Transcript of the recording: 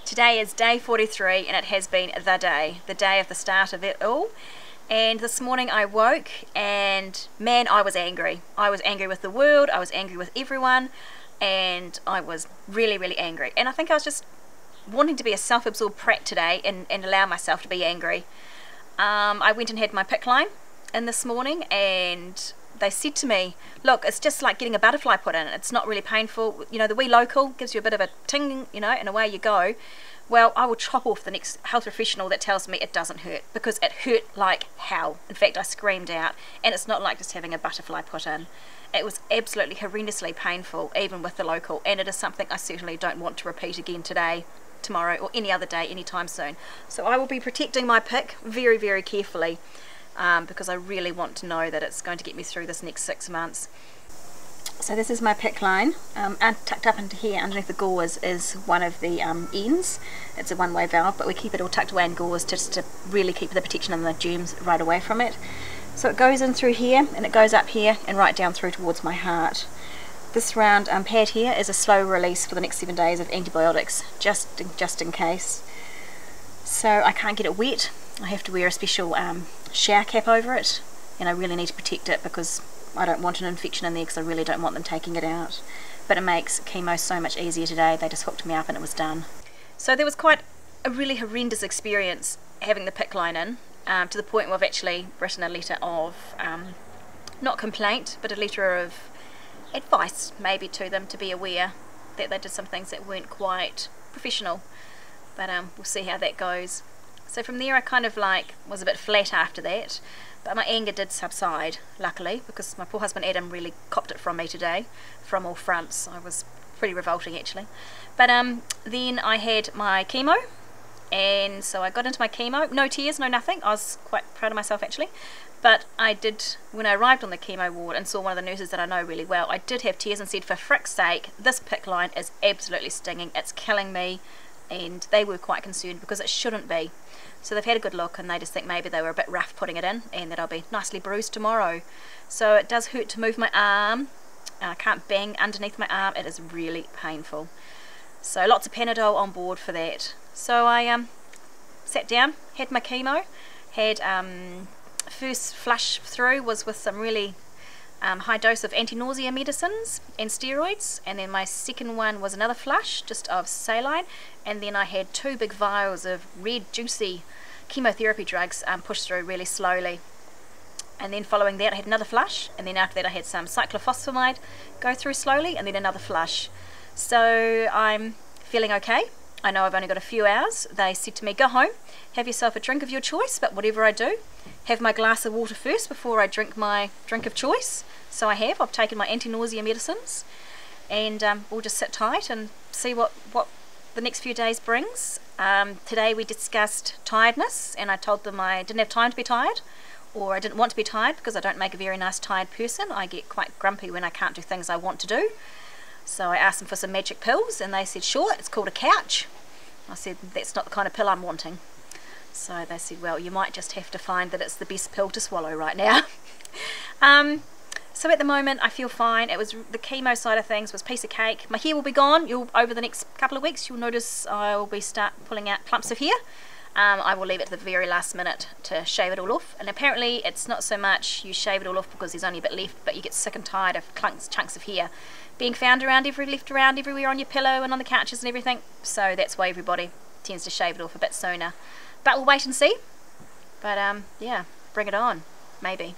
Today is day 43 and it has been the day of the start of it all. And this morning I woke and man, I was angry. I was angry with the world, I was angry with everyone, and I was really, really angry. And I think I was just wanting to be a self-absorbed prat today and allow myself to be angry. I went and had my PICC line in this morning and they said to me, look, it's just like getting a butterfly put in. It's not really painful. You know, the wee local gives you a bit of a ting, you know, and away you go. Well, I will chop off the next health professional that tells me it doesn't hurt, because it hurt like hell. In fact, I screamed out, and it's not like just having a butterfly put in. It was absolutely horrendously painful, even with the local, and it is something I certainly don't want to repeat again today, tomorrow, or any other day, anytime soon. So I will be protecting my PICC very, very carefully. Because I really want to know that it's going to get me through this next 6 months. So this is my PICC line, and tucked up into here underneath the gauze is one of the ends. It's a one-way valve, but we keep it all tucked away in gauze just to really keep the protection and the germs right away from it. So it goes in through here and it goes up here and right down through towards my heart. This round pad here is a slow release for the next 7 days of antibiotics, just in case. So I can't get it wet. I have to wear a special shower cap over it, and I really need to protect it because I don't want an infection in there, because I really don't want them taking it out. But it makes chemo so much easier today. They just hooked me up and it was done. So there was quite a really horrendous experience having the PICC line in, to the point where I've actually written a letter of, not complaint, but a letter of advice maybe to them, to be aware that they did some things that weren't quite professional. But we'll see how that goes. So from there I kind of like was a bit flat after that, but my anger did subside, luckily, because my poor husband Adam really copped it from me today, from all fronts. I was pretty revolting actually. But then I had my chemo, and so I got into my chemo, no tears, no nothing. I was quite proud of myself actually. But I did, when I arrived on the chemo ward and saw one of the nurses that I know really well, I did have tears and said, for frick's sake, this PICC line is absolutely stinging, it's killing me. And they were quite concerned because it shouldn't be. So they've had a good look and they just think maybe they were a bit rough putting it in, and that I'll be nicely bruised tomorrow. So it does hurt to move my arm. I can't bang underneath my arm. It is really painful. So lots of Panadol on board for that. So I sat down, had my chemo, had first flush through was with some really high dose of anti-nausea medicines and steroids, and then my second one was another flush just of saline, and then I had 2 big vials of red juicy chemotherapy drugs pushed through really slowly. And then following that I had another flush, and then after that I had some cyclophosphamide go through slowly, and then another flush. So I'm feeling okay. I know I've only got a few hours. They said to me, go home, have yourself a drink of your choice, but whatever I do, have my glass of water first before I drink my drink of choice. So I've taken my anti-nausea medicines, and we'll just sit tight and see what the next few days brings. Today we discussed tiredness, and I told them I didn't have time to be tired, or I didn't want to be tired, because I don't make a very nice tired person. I get quite grumpy when I can't do things I want to do. So I asked them for some magic pills, and they said sure, it's called a couch. I said that's not the kind of pill I'm wanting. So they said, well, you might just have to find that it's the best pill to swallow right now. So at the moment I feel fine. It was the chemo side of things was piece of cake. My hair will be gone. Over the next couple of weeks you'll notice I will be start pulling out clumps of hair. I will leave it to the very last minute to shave it all off, and apparently it's not so much you shave it all off because there's only a bit left, but you get sick and tired of chunks of hair being found left around everywhere on your pillow and on the couches and everything. So that's why everybody tends to shave it off a bit sooner. But we'll wait and see. But yeah, bring it on, maybe.